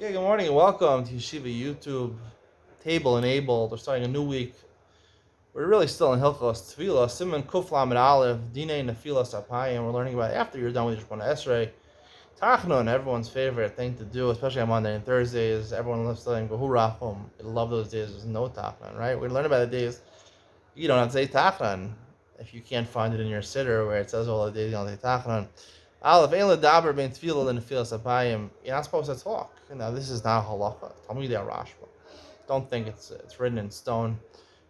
Okay, good morning and welcome to Yeshiva YouTube Table Enabled. We're starting a new week. We're really still in Hilchos Tefillah, Simon Kuf Lamed Aleph, Dinei Nefilas Apayim. We're learning about it after you're done with Yishbon Esrei. Tachnun, everyone's favorite thing to do, especially on Monday and Thursdays. Everyone loves to go Hurachum. I love those days. There's no Tachnun, right? We learn about the days you don't have to say Tachnun if you can't find it in your sitter where it says all the days you don't say Tachnun. Aleph, Ein Ledaber Ben Tefillah and Nefilas Apayim. You're not supposed to talk. This is not halacha. Talmidei Rashba. Don't think it's written in stone.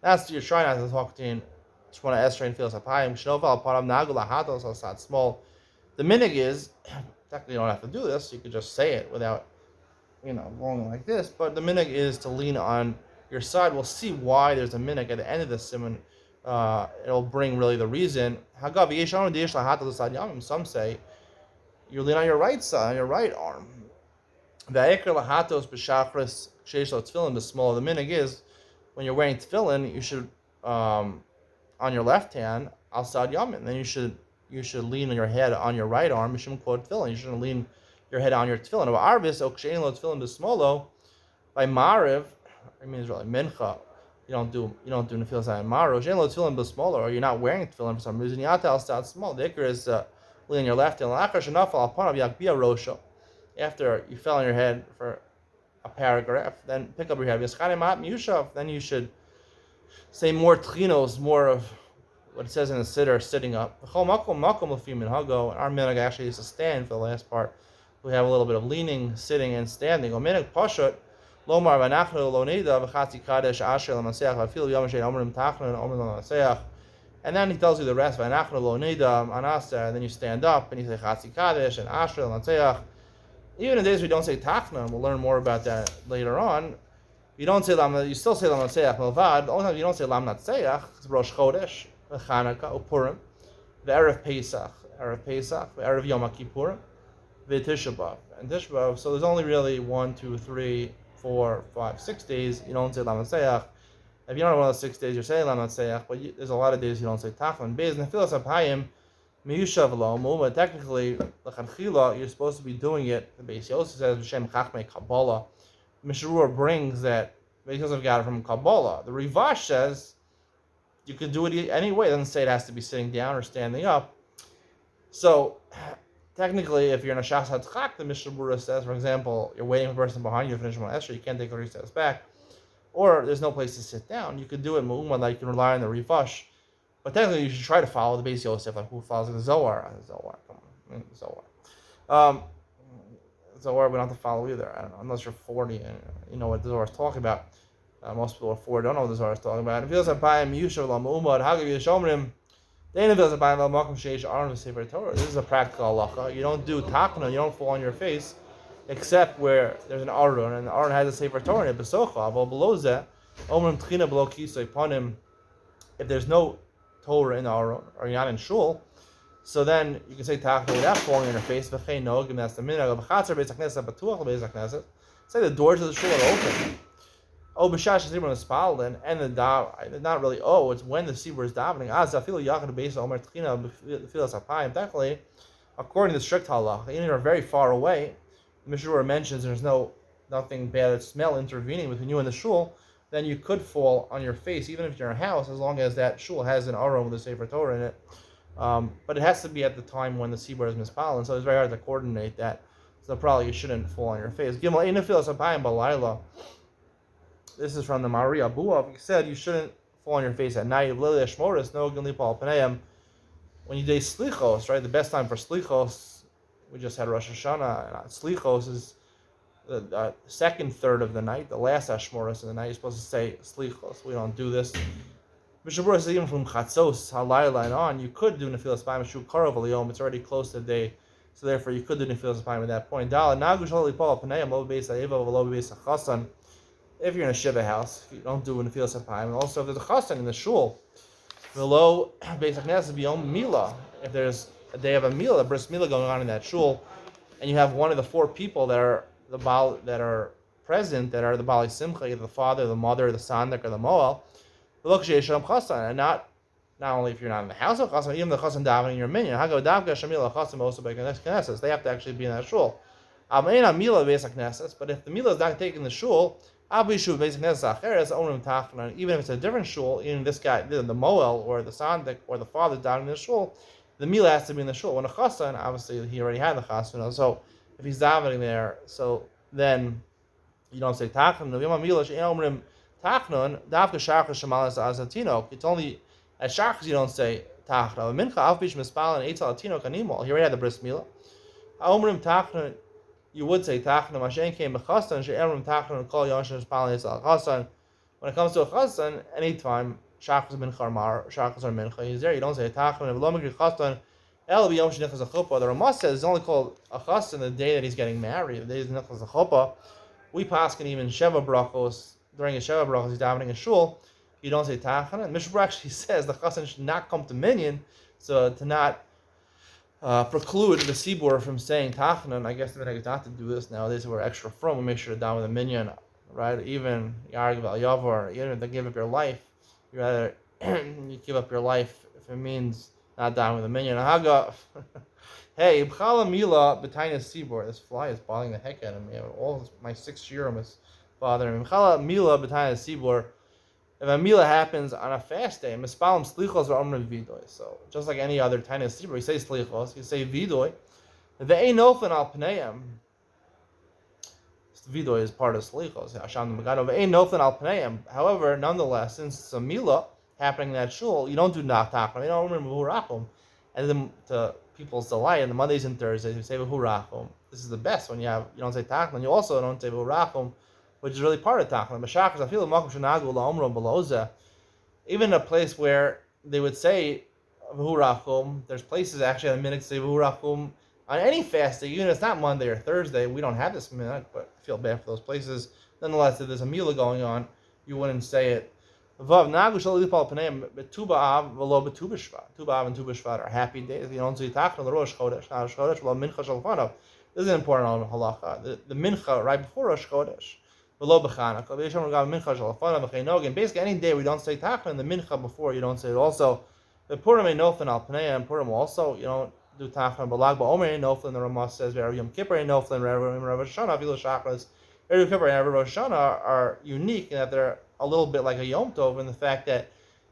That's you're trying not to talk to Shmona Esrei and Filas Apayim. Shnoval Param Nagula Hados Asad Small. The minig is technically you don't have to do this. You could just say it without going like this. But the minig is to lean on your side. We'll see why there's a minig at the end of the simon. It'll bring really the reason. Some say you lean on your right side, on your right arm. The small. The minig is when you're wearing tefillin, you should on your left hand al sad yamin. Then you should lean on your head on your right arm. You shouldn't quote tefillin. You shouldn't lean your head on your tefillin. Arvis okshein lo tefillin b'smolo by mariv. It means really mincha. You don't do nefilas on maro. Okshein lo tefillin b'smolo, or you're not wearing tefillin for some reason. Yata al sad small. The ikar is lean on your left hand. Lachar shenafal al panav yakbia rosho. After you fell on your head for a paragraph, then pick up your head. Then you should say more trinos, more of what it says in the sitter, sitting up. And our minhag actually is to stand for the last part. We have a little bit of leaning, sitting, and standing. And then he tells you the rest. And then you stand up and you say Chatzi Kadesh and Asher. Even in days we don't say Tachna, we'll learn more about that later on. You still say Lam Natseach Melvad. The only time you don't say Lam Natseach is Rosh Chodesh, Chanukah, Purim, the Erev Pesach, the Erev Yom Kippur, the Tisha B'Av, and Tisha B'Av. So there's only really 1, 2, 3, 4, 5, 6 days you don't say Lam Natseach. If you don't know one of those 6 days, you're saying Lam Natseach, but there's a lot of days you don't say Tachna. Beis Nefilas Apayim. But technically, you're supposed to be doing it. The Beis Yosef says B'Shem Chachmei Kabbalah. Mishnah brings that Beis Yosef got it from Kabbalah. The Rivash says you could do it any way. It doesn't say it has to be sitting down or standing up. So technically, if you're in a Shas HaTchak, the Mishnah says, for example, you're waiting for the person behind you to finish Shemona Esrei, you can't take 3 steps back, or there's no place to sit down. You could do it Mu'umad, like you can rely on the Rivash. But technically, you should try to follow the Beis Yosef, like who follows the Zohar. Come on, Zohar. Zohar, we don't have to follow either. I don't know, unless you're 40 and you know what the Zohar is talking about. Most people are 40 don't know what the Zohar is talking about. If you say Payim Yushav Lam Umad, how can you show him? Then if you say Payim Lam Makom Sheish Aron Sefer Torah, this is a practical halacha. You don't do takna, you don't fall on your face, except where there's an Aron, and the Aron has a Sefer Torah in it. Besocha, but below that, Omrim Tchina below Kisei Panim. If there's no Torah in the Aron, or you're not in shul, so then you can say Tachna without falling on your face. V'chein nogim, that's the minhag of Chatzer Beis HaKnesset, Batuach Beis HaKnesset. Say the doors of the shul are open. Oh, b'shash zibur nespalin, and the not really. Oh, it's when the zibur is davening. Az afilu yachad beis omer tchina b'filas apayim. Technically, according to the strict halach, even if you're very far away, the Mishnah mentions there's nothing bad smell intervening between you and the shul. Then you could fall on your face, even if you're in a house, as long as that shul has an aron with a Sefer Torah in it. But it has to be at the time when the Sibur is mispal, so it's very hard to coordinate that. So probably you shouldn't fall on your face. Gimel Einafilas Apayim Balayla. This is from the Maria Abuav. He said you shouldn't fall on your face at night. Lili Ashmoris, no Gilipal Paneim. When you do Slichos, right? The best time for Slichos, we just had Rosh Hashanah, and Slichos is the second third of the night, the last Ashmoras of the night. You're supposed to say Slichos. We don't do this. Mishabura says even from Chatzos, Halayla and on, you could do Nefilas Apayim, Shu Karov Aliyom, it's already close to the day, so therefore you could do Nefilas Apayim at that point. Dala, Nagush Halipal, Paneim, Lo Beis Aiva, Lo Beis Chasan. If you're in a Shiva house, you don't do Nefilas Apayim. And also if there's a Chasan in the shul, the Lo Beis HaKnesset B'Yom Mila, if there's a day of a Mila, a Bris Mila going on in that shul, and you have one of the 4 people that are present, that are the Bali Simcha, either the father, the mother, the Sandak, or the Moel, and not only if you're not in the house of Chassan, even the Chassan davening in your minyan. They have to actually be in that shul. But if the mila is not taking the shul, even if it's a different shul, even this guy, the moel or the sandik or the father down in the shul, the mila has to be in the shul. When a chassan, obviously he already had the chassan, so if he's davening there, so then you don't say tachnun. It's only at shachas you don't say tachnun. He already had the bris milah. You would say tachnun. When it comes to a chassan, anytime shachas mincha or shachas or mincha, he's there. You don't say tachnun. The Ramah says it's only called a chassan the day that he's getting married. The day he's nechas a chuppah. We paskin even sheva brachos during a sheva brachos. He's davening a shul. You don't say tachanun. And Mishra actually says the chassan should not come to minyan, so to not preclude the sibur from saying tachanun. I guess the minhag is not to do this nowadays. We're extra from. We make sure to daven with a minyan, right? Even yarg val yavar, even if they give up your life, you rather you give up your life if it means not davening with a minyan. Haga. Hey, B'chala Mila B'tainas Sibor. This fly is bothering the heck out of me. All my 6 shiurim is bothering me. B'chala Mila B'tainas Sibor. If a Mila happens on a fast day, Mispalim Slichos v'Omrim Vidoy. So, just like any other Tainas Sibor, you say Slichos, you say Vidoy. The Ein Nofen Al Pneim. Vidoy is part of Slichos. Hashem the Megado. The Ein Nofen Al Pneim. However, nonetheless, since it's a Mila happening in that shul, you don't do Nachtachim. You don't remember Hurachim. And then to people's delight, and the Mondays and Thursdays, you say V'hurachum. This is the best when you don't say Tachlan. You also don't say V'hurachum, which is really part of Tachlan. B'shachas, I feel Makom Shenagu La'omrom Beloza. Even a place where they would say V'hurachum, there's places actually on the minute say V'hurachum on any fast day, even if it's not Monday or Thursday. We don't have this minute, but I feel bad for those places. Nonetheless, if there's a Mila going on, you wouldn't say it. Vav Nagu Shalipal Paneim Betu B'Av V'lo Betu B'Shvat. Tu B'Av and Tu B'Shvat are happy days. You don't say Tachna the Rosh Chodesh. Not Rosh Chodesh. V'lo Mincha Shalfanav. This is an important halacha. The Mincha right before Rosh Chodesh. V'lo B'Chanukah. V'yisham Regav Mincha Shalfanav V'cheinog. Basically, any day we don't say Tachna and the Mincha before you don't say it. Also, the Purim Einofin Al Paneim Purim also you don't do Tachna. B'Lag Ba'Omer Einofin. The Ramah says V'Erev Yom Kippur Einofin. V'Erev Rosh Hashanah V'ilo Shachras. Erev Kippur and Erev Rosh Hashanah are unique in that they're a little bit like a Yom Tov in the fact that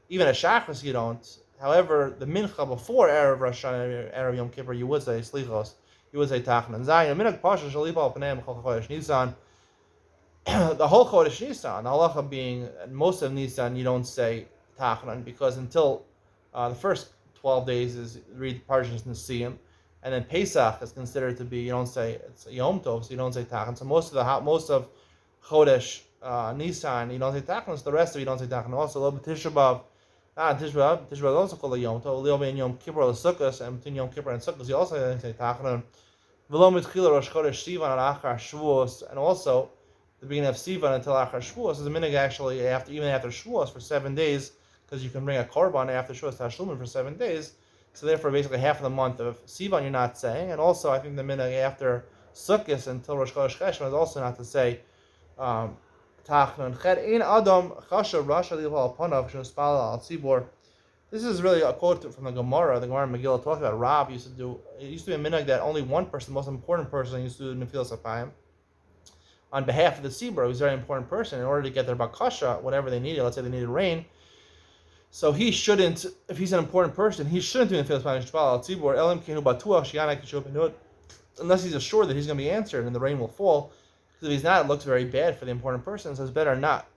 even a Shachris you don't. However, the Mincha before Erev Rosh Hashanah, Erev Yom Kippur, you would say Slichos, you would say Tachnan. Zayin, Minhag Pasha Shalipal Paneim Chol Chodesh Nisan. The whole Chodesh Nisan, the halacha being most of Nisan, you don't say Tachnan because until the first 12 days is read Parshas Nisim, and then Pesach is considered to be you don't say it's a Yom Tov, so you don't say Tachnan. So most of Chodesh Nisan, you don't say Tachlan, so the rest of you don't say Tachlan. Also, a little bit Tisha B'Av. Tisha B'Av is also called a Yom Tov. A little bit in Yom Kippur or Sukkot, and between Yom Kippur and Sukkot, you also don't say Tachlan. V'lo mitchila Rosh Chodesh Sivan and Achar Shavuos, and also the beginning of Sivan until Achar Shavuos is a minhag actually even after Shavuos for 7 days, because you can bring a korban after Shavuos Tashlumin for 7 days. So therefore, basically half of the month of Sivan you're not saying, and also I think the minhag after Sukkot until Rosh Chodesh Cheshvan is also not to say. This is really a quote from the Gemara. The Gemara in Megillah talks about Rav used to do. It used to be a minhag that only one person, the most important person, used to do Nefilas Apayim on behalf of the Tzibur. He was a very important person in order to get their bakasha, whatever they needed. Let's say they needed rain. So he shouldn't, if he's an important person, he shouldn't do Nefilas Apayim al Tzibur Elim Kenu Batuach Shiana Kishup unless he's assured that he's going to be answered and the rain will fall. Because if he's not, it looks very bad for the important person, so it's better not.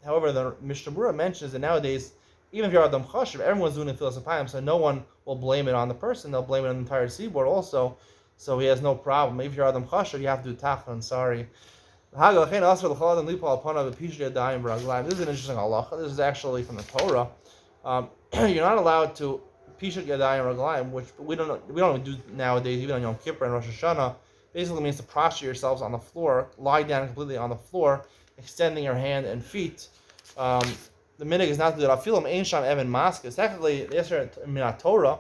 However, the Mishnah Berurah mentions that nowadays, even if you're Adam Chashiv, everyone's doing it Nefilas Apayim, so no one will blame it on the person, they'll blame it on the entire seaboard also, so he has no problem. If you're Adam Chashiv, you have to do Tachlan, sorry. This is an interesting halacha. This is actually from the Torah. You're not allowed to Pishat Yadayim Raglayim, which we don't do nowadays, even on Yom Kippur and Rosh Hashanah. Basically means to prostrate yourselves on the floor, lie down completely on the floor, extending your hand and feet. The minhag is not to do that. Afilim ein sham even maskes. Technically, the answer in Torah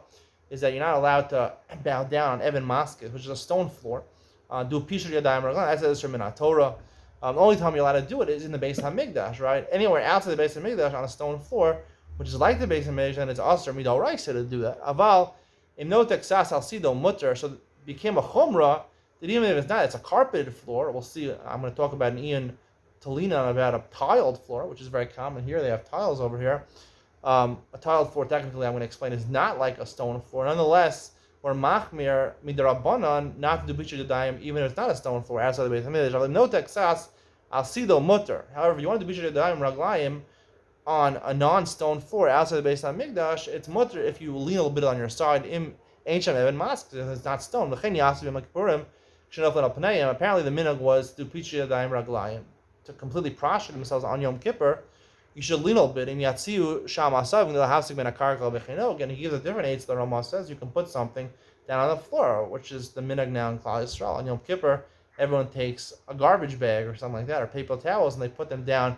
is that you're not allowed to bow down on even maskes, which is a stone floor. Do pishat yadayim raglan. That's the answer in Torah. The only time you're allowed to do it is in the Beis Hamikdash, right? Anywhere outside the Beis Hamikdash on a stone floor, which is like the Beis Hamikdash, and it's also midoraisa to do that. Aval im no texas al sido mutter, so it became a chumrah that even if it's not, it's a carpeted floor. We'll see. I'm going to talk about an Ian Talina about a tiled floor, which is very common here. They have tiles over here. A tiled floor, technically, I'm going to explain, is not like a stone floor. Nonetheless, we're machmir midrabanan not to do bichur yadayim, even if it's not a stone floor outside the Beit Hamikdash. No texas, I'll see the mutter. However, if you want to do bichur yadayim raglayim on a non-stone floor outside the Beit Hamikdash, it's mutter if you lean a little bit on your side. Ancient even mask, it's not stone. Apparently, the minhag was to do bichur yadayim raglayim, to completely prostrate themselves on Yom Kippur. You should lean a little bit. In Yatziu Sham Asav, again, he gives a different aids. The Ramah says you can put something down on the floor, which is the minhag now in Klal Yisrael. On Yom Kippur, everyone takes a garbage bag or something like that, or paper towels, and they put them down.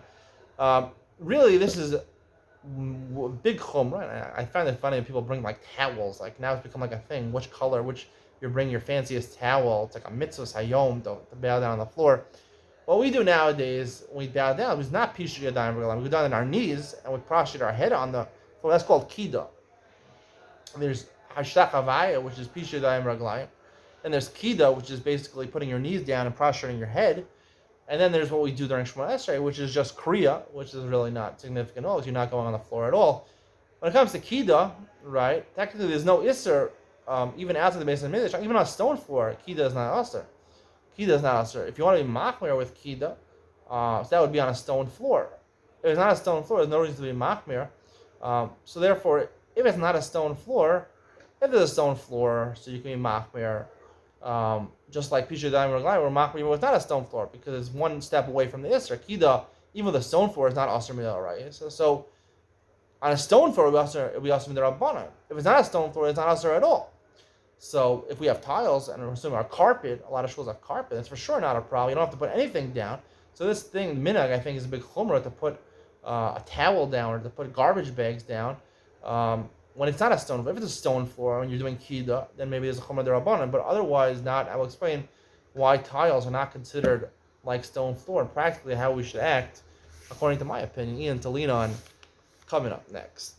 Really, this is a big chumrah. I find it funny when people bring like towels. Like now it's become like a thing. Which color? Which you bring your fanciest towel? It's like a mitzvah hayom to bow down on the floor. What we do nowadays, when we bow down, is not Pishu Yadayim Regalim. We go down on our knees and we prostrate our head on the floor. That's called Kida. And there's Hashtag Havaya, which is Pishu Yadayim Regalim. And there's Kida, which is basically putting your knees down and prostrating your head. And then there's what we do during Shemona Esrei, which is just Kriya, which is really not significant at all, because you're not going on the floor at all. When it comes to Kida, right, technically there's no Isser, even outside the base of the Mikdash, even on a stone floor, Kida is not Isser. Kida is not Asr. If you want to be machmir with Kida, so that would be on a stone floor. If it's not a stone floor, there's no reason to be machmir. So therefore, if it's not a stone floor, if there's a stone floor, so you can be machmir, just like Pishu Yadayim Raglayim, where machmir was not a stone floor, because it's one step away from the Isra. Kida, even the stone floor, is not Asr Midal, right? So on a stone floor, it would be Asr Midal Rabbanan. If it's not a stone floor, it's not Asr at all. So if we have tiles, and we're assuming our carpet, a lot of schools have carpet, that's for sure not a problem. You don't have to put anything down. So this thing, minhag, I think, is a big chumrah to put a towel down or to put garbage bags down when it's not a stone floor. If it's a stone floor and you're doing kida, then maybe there's a chumrah derabanan, but otherwise not. I will explain why tiles are not considered like stone floor and practically how we should act, according to my opinion. Ian Talina coming up next.